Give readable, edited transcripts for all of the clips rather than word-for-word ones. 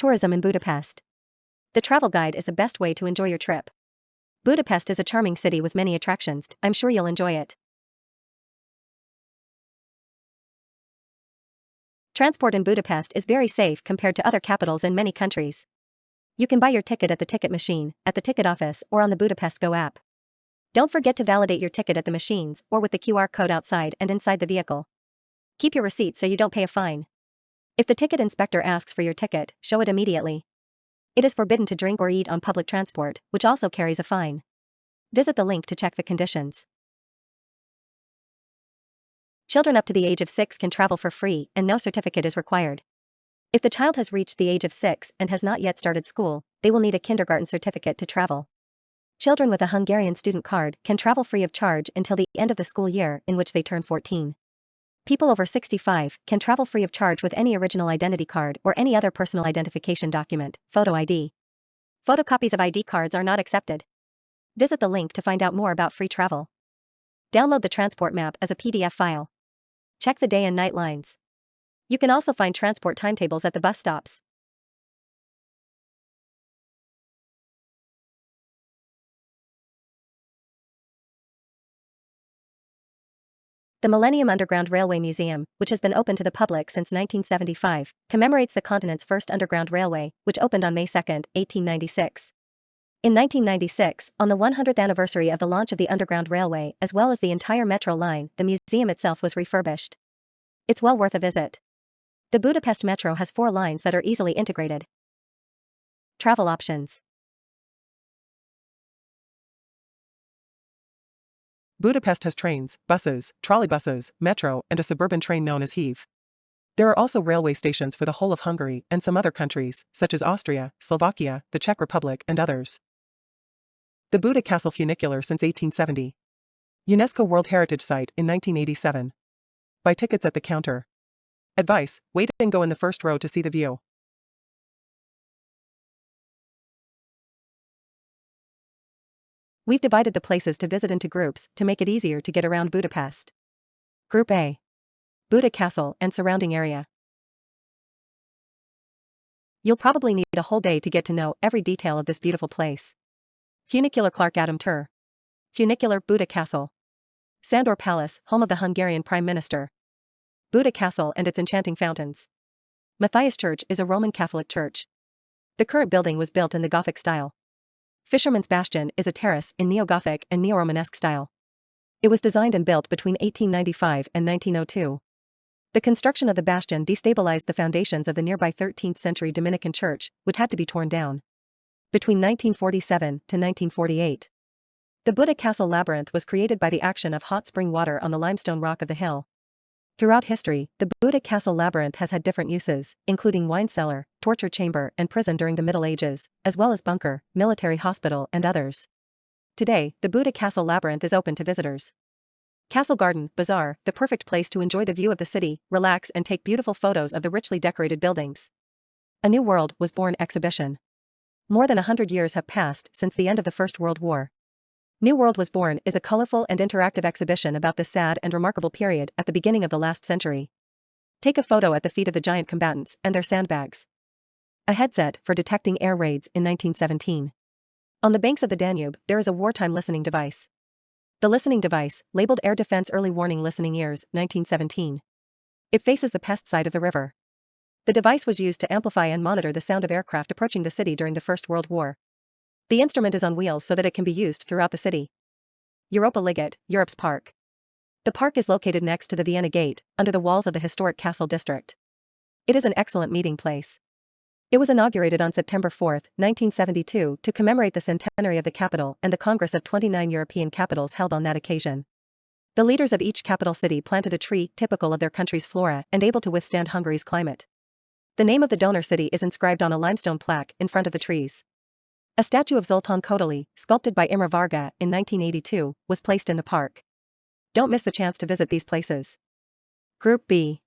Tourism in Budapest. The travel guide is the best way to enjoy your trip. Budapest is a charming city with many attractions. I'm sure you'll enjoy it. Transport in Budapest is very safe compared to other capitals in many countries. You can buy your ticket at the ticket machine, at the ticket office, or on the Budapest Go app. Don't forget to validate your ticket at the machines or with the QR code outside and inside the vehicle. Keep your receipt so you don't pay a fine. If the ticket inspector asks for your ticket, show it immediately. It is forbidden to drink or eat on public transport, which also carries a fine. Visit the link to check the conditions. Children up to the age of 6 can travel for free and no certificate is required. If the child has reached the age of 6 and has not yet started school, they will need a kindergarten certificate to travel. Children with a Hungarian student card can travel free of charge until the end of the school year in which they turn 14. People over 65 can travel free of charge with any original identity card or any other personal identification document, photo ID. Photocopies of ID cards are not accepted. Visit the link to find out more about free travel. Download the transport map as a PDF file. Check the day and night lines. You can also find transport timetables at the bus stops. The Millennium Underground Railway Museum, which has been open to the public since 1975, commemorates the continent's first underground railway, which opened on May 2, 1896. In 1996, on the 100th anniversary of the launch of the Underground Railway as well as the entire metro line, the museum itself was refurbished. It's well worth a visit. The Budapest Metro has 4 lines that are easily integrated. Travel options. Budapest has trains, buses, trolleybuses, metro, and a suburban train known as HEV. There are also railway stations for the whole of Hungary and some other countries, such as Austria, Slovakia, the Czech Republic, and others. The Buda Castle funicular since 1870. UNESCO World Heritage Site in 1987. Buy tickets at the counter. Advice: wait and go in the first row to see the view. We've divided the places to visit into groups to make it easier to get around Budapest. Group A. Buda Castle and surrounding area. You'll probably need a whole day to get to know every detail of this beautiful place. Funicular Clark Adam Tour. Funicular Buda Castle. Sandor Palace, home of the Hungarian Prime Minister. Buda Castle and its enchanting fountains. Matthias Church is a Roman Catholic church. The current building was built in the Gothic style. Fisherman's Bastion is a terrace in Neo-Gothic and Neo-Romanesque style. It was designed and built between 1895 and 1902. The construction of the bastion destabilized the foundations of the nearby 13th century Dominican church, which had to be torn down. Between 1947 to 1948. The Buda Castle labyrinth was created by the action of hot spring water on the limestone rock of the hill. Throughout history, the Buda Castle labyrinth has had different uses, including wine cellar, torture chamber, and prison during the Middle Ages, as well as bunker, military hospital, and others. Today, the Buda Castle labyrinth is open to visitors. Castle Garden, Bazaar, the perfect place to enjoy the view of the city, relax and take beautiful photos of the richly decorated buildings. A New World was born exhibition. More than 100 years have passed since the end of the First World War. New World Was Born is a colorful and interactive exhibition about this sad and remarkable period at the beginning of the last century. Take a photo at the feet of the giant combatants and their sandbags. A headset for detecting air raids in 1917. On the banks of the Danube, there is a wartime listening device. The listening device, labeled Air Defense Early Warning Listening Ears, 1917. It faces the pest side of the river. The device was used to amplify and monitor the sound of aircraft approaching the city during the First World War. The instrument is on wheels so that it can be used throughout the city. Europa Liget, Europe's park. The park is located next to the Vienna Gate, under the walls of the historic Castle District. It is an excellent meeting place. It was inaugurated on September 4, 1972, to commemorate the centenary of the capital and the Congress of 29 European capitals held on that occasion. The leaders of each capital city planted a tree typical of their country's flora and able to withstand Hungary's climate. The name of the donor city is inscribed on a limestone plaque in front of the trees. A statue of Zoltán Kodály, sculpted by Imre Varga in 1982, was placed in the park. Don't miss the chance to visit these places. Group B.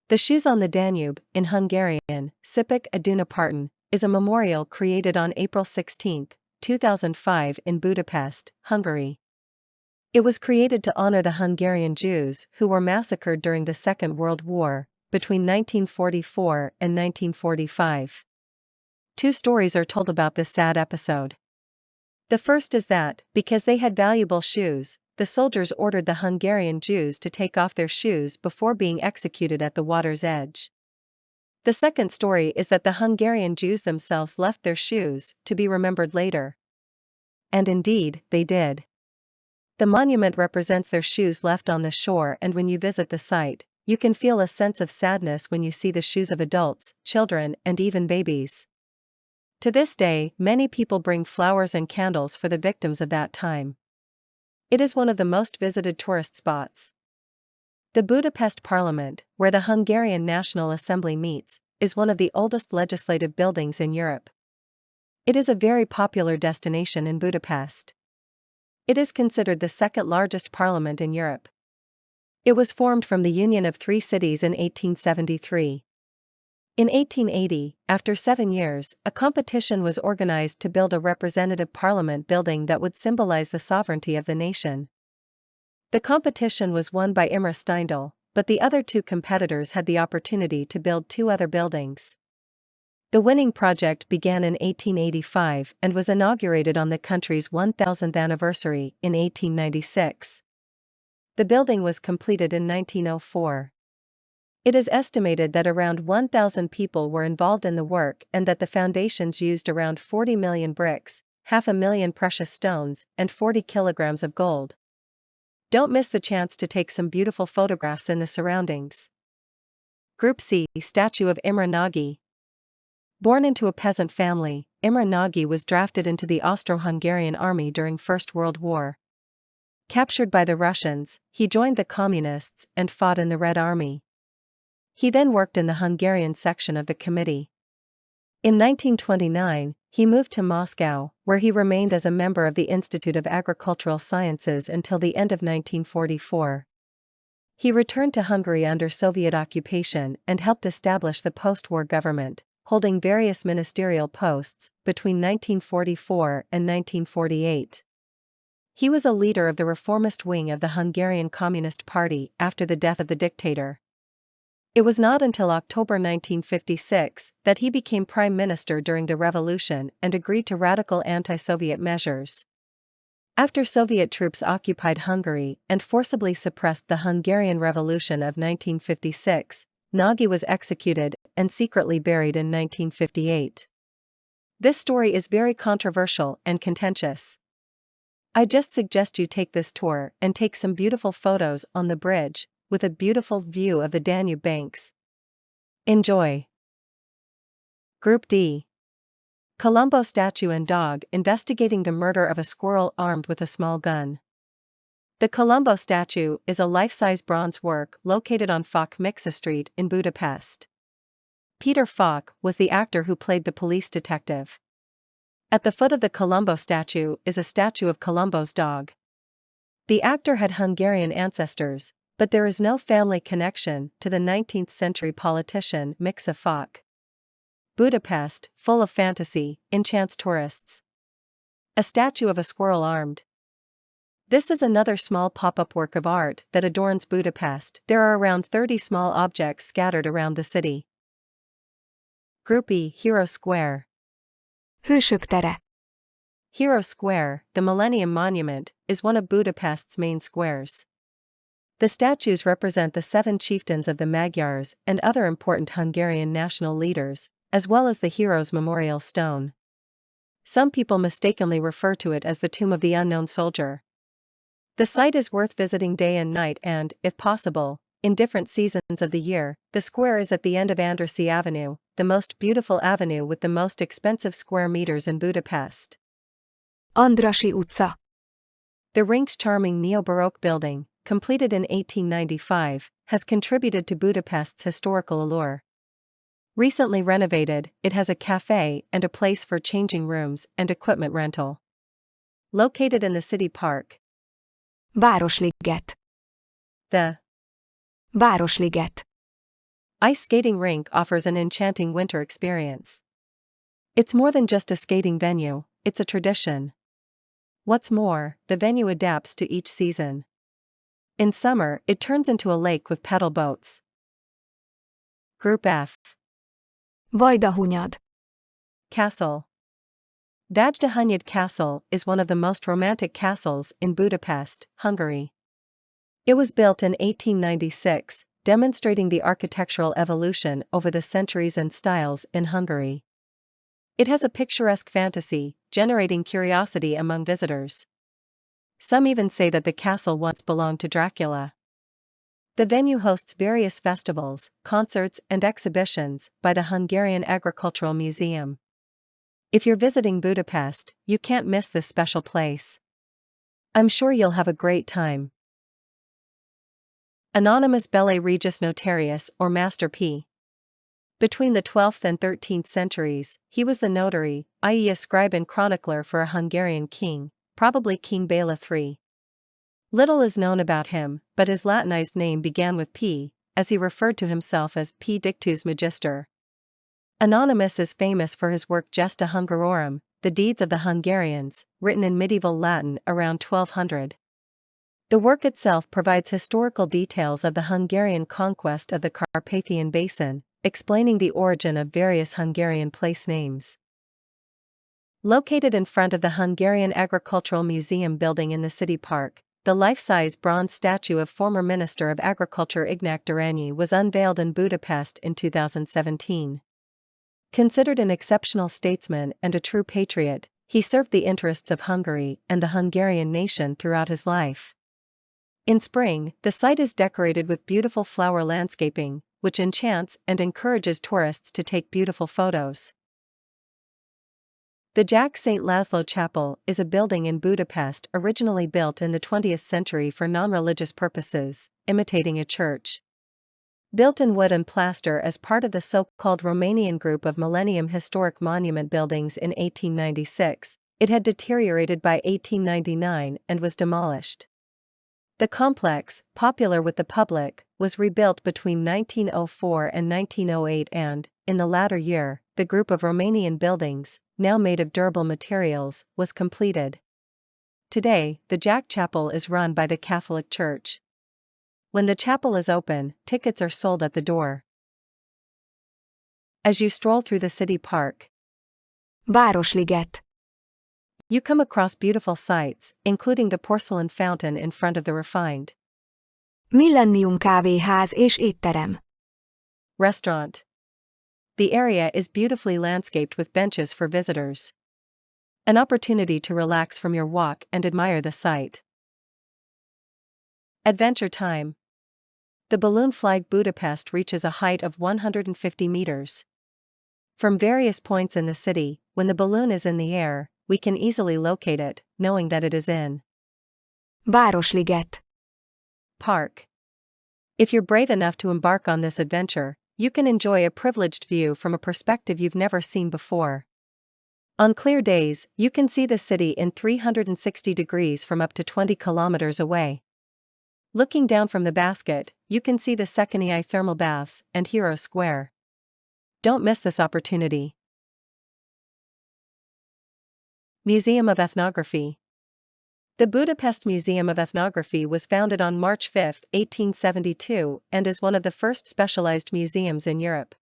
The Shoes on the Danube, in Hungarian, Sipek a Dunaparton, is a memorial created on April 16, 2005 in Budapest, Hungary. It was created to honor the Hungarian Jews who were massacred during the Second World War, between 1944 and 1945. Two stories are told about this sad episode. The first is that, because they had valuable shoes, the soldiers ordered the Hungarian Jews to take off their shoes before being executed at the water's edge. The second story is that the Hungarian Jews themselves left their shoes to be remembered later. And indeed, they did. The monument represents their shoes left on the shore, and when you visit the site, you can feel a sense of sadness when you see the shoes of adults, children, and even babies. To this day, many people bring flowers and candles for the victims of that time. It is one of the most visited tourist spots. The Budapest Parliament, where the Hungarian National Assembly meets, is one of the oldest legislative buildings in Europe. It is a very popular destination in Budapest. It is considered the second largest parliament in Europe. It was formed from the union of three cities in 1873. In 1880, after 7 years, a competition was organized to build a representative parliament building that would symbolize the sovereignty of the nation. The competition was won by Imre Steindl, but the other two competitors had the opportunity to build two other buildings. The winning project began in 1885 and was inaugurated on the country's 1000th anniversary in 1896. The building was completed in 1904. It is estimated that around 1,000 people were involved in the work and that the foundations used around 40 million bricks, 500,000 precious stones, and 40 kilograms of gold. Don't miss the chance to take some beautiful photographs in the surroundings. Group C, Statue of Imre Nagy. Born into a peasant family, Imre Nagy was drafted into the Austro-Hungarian army during First World War. Captured by the Russians, he joined the Communists and fought in the Red Army. He then worked in the Hungarian section of the committee. In 1929, he moved to Moscow, where he remained as a member of the Institute of Agricultural Sciences until the end of 1944. He returned to Hungary under Soviet occupation and helped establish the post-war government, holding various ministerial posts between 1944 and 1948. He was a leader of the reformist wing of the Hungarian Communist Party after the death of the dictator. It was not until October 1956 that he became prime minister during the revolution and agreed to radical anti-Soviet measures. After Soviet troops occupied Hungary and forcibly suppressed the Hungarian Revolution of 1956, Nagy was executed and secretly buried in 1958. This story is very controversial and contentious. I just suggest you take this tour and take some beautiful photos on the bridge, with a beautiful view of the Danube banks. Enjoy. Group D. Colombo statue and dog investigating the murder of a squirrel armed with a small gun. The Colombo statue is a life-size bronze work located on Foc Mixa Street in Budapest. Peter Foc was the actor who played the police detective. At the foot of the Colombo statue is a statue of Colombo's dog. The actor had Hungarian ancestors, but there is no family connection to the 19th century politician Mixa Foc. Budapest, full of fantasy, enchants tourists. A statue of a squirrel armed. This is another small pop-up work of art that adorns Budapest. There are around 30 small objects scattered around the city. Group E, Hero Square. Hősök tere. Hero Square, the Millennium Monument, is one of Budapest's main squares. The statues represent the 7 chieftains of the Magyars and other important Hungarian national leaders, as well as the Heroes Memorial Stone. Some people mistakenly refer to it as the Tomb of the Unknown Soldier. The site is worth visiting day and night and, if possible, in different seasons of the year. The square is at the end of Andrássy Avenue, the most beautiful avenue with the most expensive square meters in Budapest. Andrássy utca. The Rinks charming neo-Baroque building, completed in 1895, has contributed to Budapest's historical allure. Recently renovated, it has a cafe and a place for changing rooms and equipment rental. Located in the city park. Városliget. The Városliget. ice skating rink offers an enchanting winter experience. It's more than just a skating venue, it's a tradition. What's more, the venue adapts to each season. In summer, it turns into a lake with pedal boats. Group F. Vajdahunyad. Castle. Vajdahunyad Castle is one of the most romantic castles in Budapest, Hungary. It was built in 1896, demonstrating the architectural evolution over the centuries and styles in Hungary. It has a picturesque fantasy, generating curiosity among visitors. Some even say that the castle once belonged to Dracula. The venue hosts various festivals, concerts, and exhibitions by the Hungarian Agricultural Museum. If you're visiting Budapest, you can't miss this special place. I'm sure you'll have a great time. Anonymous Belle Regis Notarius or Master P. Between the 12th and 13th centuries, he was the notary, i.e. a scribe and chronicler for a Hungarian king, probably King Bela III. Little is known about him, but his Latinized name began with P, as he referred to himself as P. Dictus Magister. Anonymous is famous for his work Gesta Hungarorum, The Deeds of the Hungarians, written in medieval Latin around 1200. The work itself provides historical details of the Hungarian conquest of the Carpathian Basin, explaining the origin of various Hungarian place names. Located in front of the Hungarian Agricultural Museum building in the city park, the life-size bronze statue of former Minister of Agriculture Ignac Duranyi was unveiled in Budapest in 2017. Considered an exceptional statesman and a true patriot, he served the interests of Hungary and the Hungarian nation throughout his life. In spring, the site is decorated with beautiful flower landscaping, which enchants and encourages tourists to take beautiful photos. The Jack St. Laszlo Chapel is a building in Budapest originally built in the 20th century for non-religious purposes, imitating a church. Built in wood and plaster as part of the so-called Romanian group of Millennium Historic Monument buildings in 1896, it had deteriorated by 1899 and was demolished. The complex, popular with the public, was rebuilt between 1904 and 1908 and, in the latter year, the group of Romanian buildings, now made of durable materials, was completed. Today, the Jack Chapel is run by the Catholic Church. When the chapel is open, tickets are sold at the door. As you stroll through the city park, Városliget. you come across beautiful sights, including the porcelain fountain in front of the refined Millennium kávéház és étterem. restaurant. The area is beautifully landscaped with benches for visitors. An opportunity to relax from your walk and admire the sight. Adventure time. The balloon flight Budapest reaches a height of 150 meters. From various points in the city, when the balloon is in the air, we can easily locate it, knowing that it is in Városliget. park. If you're brave enough to embark on this adventure, you can enjoy a privileged view from a perspective you've never seen before. On clear days, you can see the city in 360 degrees from up to 20 kilometers away. Looking down from the basket, you can see the Székely thermal baths and Hero Square. Don't miss this opportunity. Museum of Ethnography. The Budapest Museum of Ethnography was founded on March 5, 1872, and is one of the first specialized museums in Europe.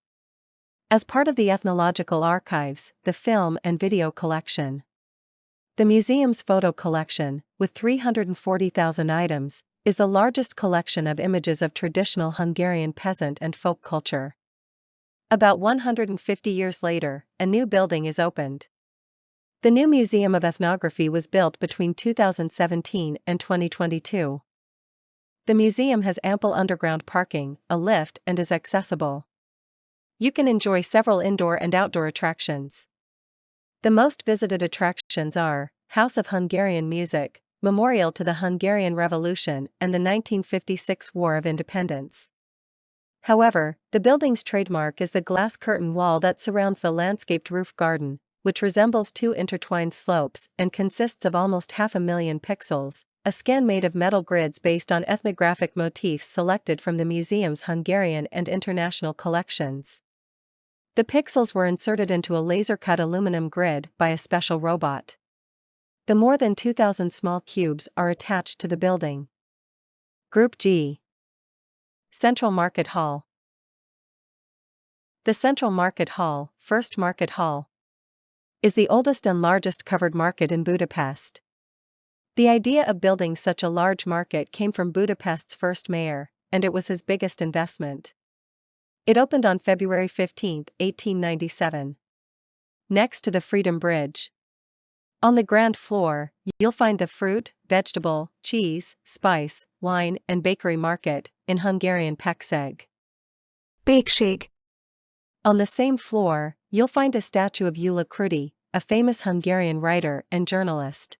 As part of the ethnological archives, the film and video collection. The museum's photo collection, with 340,000 items, is the largest collection of images of traditional Hungarian peasant and folk culture. About 150 years later, a new building is opened. The new Museum of Ethnography was built between 2017 and 2022. The museum has ample underground parking, a lift, and is accessible. You can enjoy several indoor and outdoor attractions. The most visited attractions are House of Hungarian Music, Memorial to the Hungarian Revolution and the 1956 War of Independence. However, the building's trademark is the glass curtain wall that surrounds the landscaped roof garden, which resembles two intertwined slopes and consists of almost 500,000 pixels, a scan made of metal grids based on ethnographic motifs selected from the museum's Hungarian and international collections. The pixels were inserted into a laser-cut aluminum grid by a special robot. The more than 2,000 small cubes are attached to the building. Group G. Central Market Hall. The Central Market Hall, First Market Hall, is the oldest and largest covered market in Budapest. The idea of building such a large market came from Budapest's first mayor, and it was his biggest investment. It opened on February 15, 1897. Next to the Freedom Bridge. On the ground floor, you'll find the fruit, vegetable, cheese, spice, wine, and bakery market, in Hungarian Pékség. Pékség. On the same floor, you'll find a statue of Gyula Krudi, a famous Hungarian writer and journalist.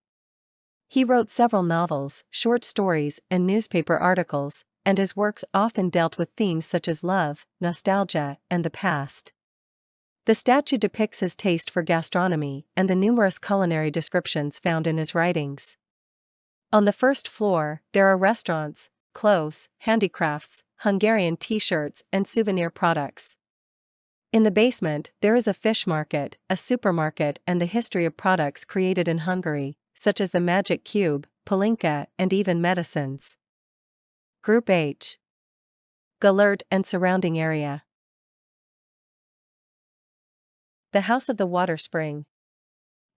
He wrote several novels, short stories, and newspaper articles, and his works often dealt with themes such as love, nostalgia, and the past. The statue depicts his taste for gastronomy and the numerous culinary descriptions found in his writings. On the first floor, there are restaurants, clothes, handicrafts, Hungarian t-shirts, and souvenir products. In the basement, there is a fish market, a supermarket, and the history of products created in Hungary, such as the magic cube, palinka, and even medicines. Group H. Gellert and surrounding area. The House of the Water Spring.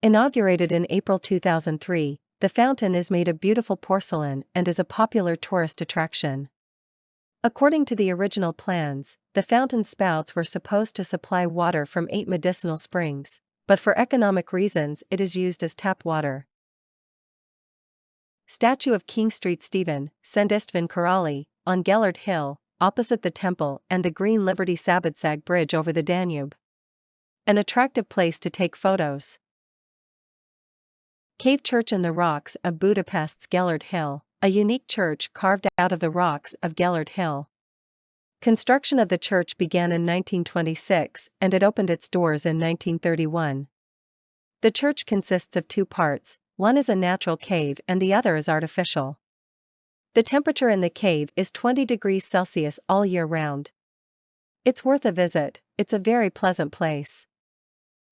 Inaugurated in April 2003, the fountain is made of beautiful porcelain and is a popular tourist attraction. According to the original plans, the fountain spouts were supposed to supply water from 8 medicinal springs, but for economic reasons it is used as tap water. Statue of King Street Stephen, Szent Karali, on Gellert Hill, opposite the temple and the Green Liberty Szabadság Bridge over the Danube. An attractive place to take photos. Cave Church in the rocks of Budapest's Gellert Hill, a unique church carved out of the rocks of Gellert Hill. Construction of the church began in 1926 and it opened its doors in 1931. The church consists of 2 parts, one is a natural cave and the other is artificial. The temperature in the cave is 20 degrees Celsius all year round. It's worth a visit, it's a very pleasant place.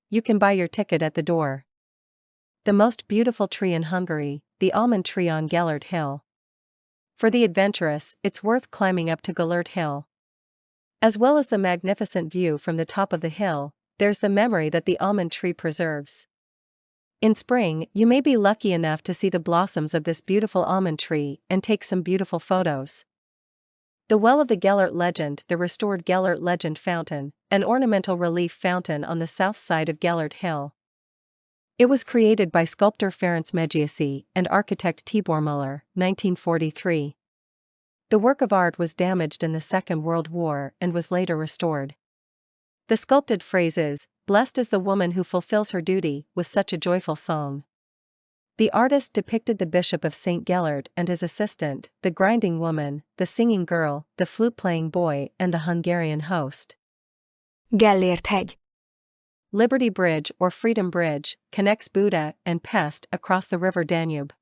You can buy your ticket at the door. The most beautiful tree in Hungary, the almond tree on Gellert Hill. For the adventurous, it's worth climbing up to Gellert Hill. As well as the magnificent view from the top of the hill, there's the memory that the almond tree preserves. In spring, you may be lucky enough to see the blossoms of this beautiful almond tree and take some beautiful photos. The Well of the Gellert Legend, the restored Gellert Legend Fountain, an ornamental relief fountain on the south side of Gellert Hill. It was created by sculptor Ferenc Medgyessy and architect Tibor Müller, 1943. The work of art was damaged in the Second World War and was later restored. The sculpted phrase is, "Blessed is the woman who fulfills her duty with such a joyful song." The artist depicted the Bishop of St. Gellert and his assistant, the grinding woman, the singing girl, the flute-playing boy, and the Hungarian host. Gellért hegy. Liberty Bridge or Freedom Bridge connects Buda and Pest across the river Danube.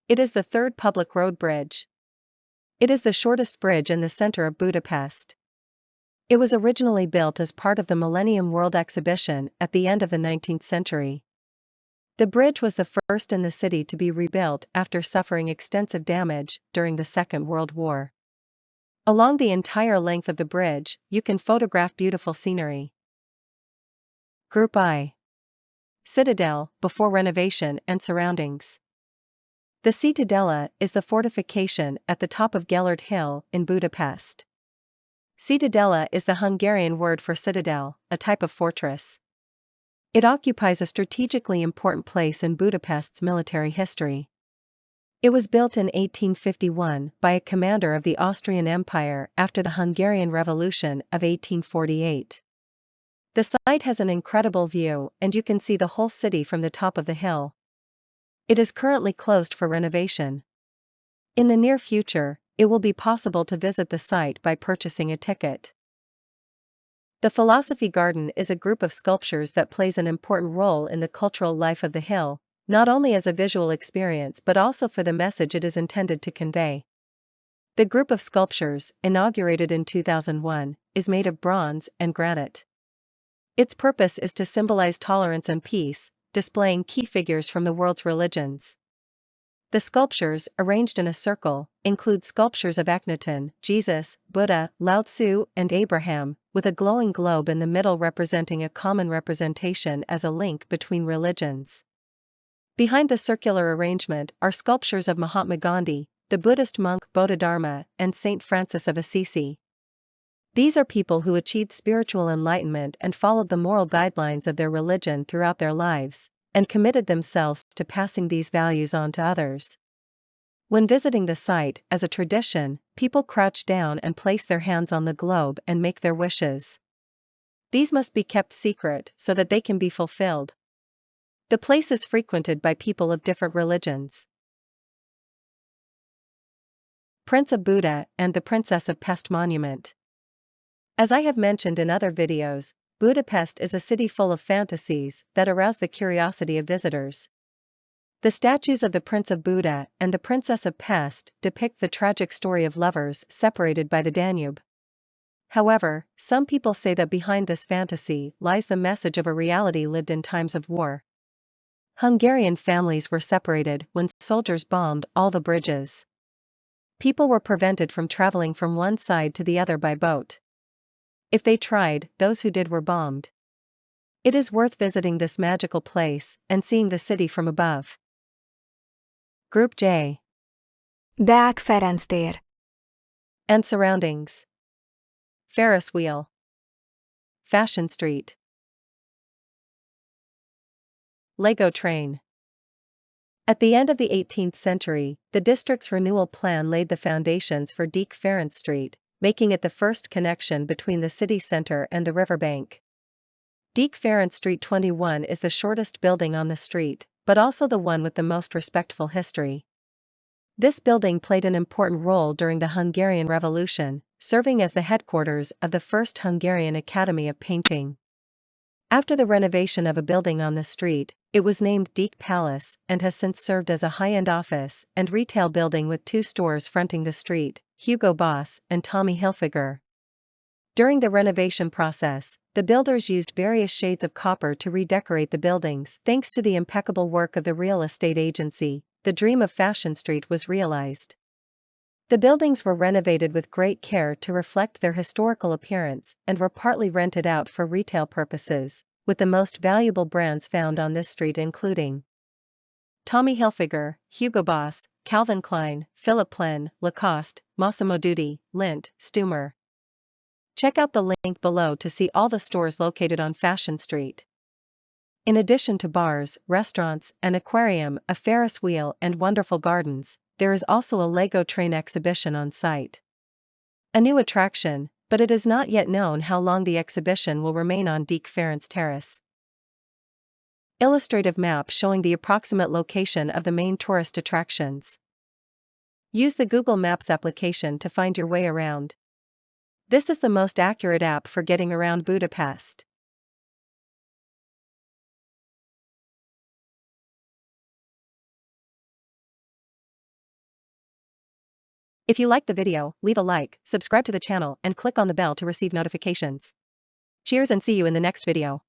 It is the 3rd public road bridge. It is the shortest bridge in the center of Budapest. It was originally built as part of the Millennium World Exhibition at the end of the 19th century. The bridge was the first in the city to be rebuilt after suffering extensive damage during the Second World War. Along the entire length of the bridge, you can photograph beautiful scenery. Group I. Citadel, before renovation and surroundings. The Citadella is the fortification at the top of Gellert Hill in Budapest. Citadella is the Hungarian word for citadel, a type of fortress. It occupies a strategically important place in Budapest's military history. It was built in 1851 by a commander of the Austrian Empire after the Hungarian Revolution of 1848. The site has an incredible view and you can see the whole city from the top of the hill. It is currently closed for renovation. In the near future, it will be possible to visit the site by purchasing a ticket. The Philosophy Garden is a group of sculptures that plays an important role in the cultural life of the hill, not only as a visual experience but also for the message it is intended to convey. The group of sculptures, inaugurated in 2001, is made of bronze and granite. Its purpose is to symbolize tolerance and peace, displaying key figures from the world's religions. The sculptures, arranged in a circle, include sculptures of Akhenaten, Jesus, Buddha, Lao Tzu, and Abraham, with a glowing globe in the middle representing a common representation as a link between religions. Behind the circular arrangement are sculptures of Mahatma Gandhi, the Buddhist monk Bodhidharma, and Saint Francis of Assisi. These are people who achieved spiritual enlightenment and followed the moral guidelines of their religion throughout their lives, and committed themselves to passing these values on to others. When visiting the site, as a tradition, people crouch down and place their hands on the globe and make their wishes. These must be kept secret so that they can be fulfilled. The place is frequented by people of different religions. Prince of Buda and the Princess of Pest Monument. As I have mentioned in other videos, Budapest is a city full of fantasies that arouse the curiosity of visitors. The statues of the Prince of Buda and the Princess of Pest depict the tragic story of lovers separated by the Danube. However, some people say that behind this fantasy lies the message of a reality lived in times of war. Hungarian families were separated when soldiers bombed all the bridges. People were prevented from traveling from one side to the other by boat. If they tried, those who did were bombed. It is worth visiting this magical place and seeing the city from above. Group J. Deák Ferenc tér. And surroundings. Ferris wheel. Fashion Street. Lego train. At the end of the 18th century, the district's renewal plan laid the foundations for Deák Ferenc Street, making it the first connection between the city center and the riverbank. Deák Ferenc Street 21 is the shortest building on the street, but also the one with the most respectful history. This building played an important role during the Hungarian Revolution, serving as the headquarters of the first Hungarian Academy of Painting. After the renovation of a building on the street, it was named Deák Palace and has since served as a high-end office and retail building with 2 stores fronting the street, Hugo Boss and Tommy Hilfiger. During the renovation process, the builders used various shades of copper to redecorate the buildings. Thanks to the impeccable work of the real estate agency, the dream of Fashion Street was realized. The buildings were renovated with great care to reflect their historical appearance and were partly rented out for retail purposes, with the most valuable brands found on this street including Tommy Hilfiger, Hugo Boss, Calvin Klein, Philipp Plein, Lacoste, Massimo Dutti, Lindt, Stumer. Check out the link below to see all the stores located on Fashion Street. In addition to bars, restaurants, an aquarium, a Ferris wheel and wonderful gardens, there is also a Lego train exhibition on site. A new attraction, but it is not yet known how long the exhibition will remain on Deák Ferenc Terrace. Illustrative map showing the approximate location of the main tourist attractions. Use the Google Maps application to find your way around. This is the most accurate app for getting around Budapest. If you liked the video, leave a like, subscribe to the channel and click on the bell to receive notifications. Cheers and see you in the next video.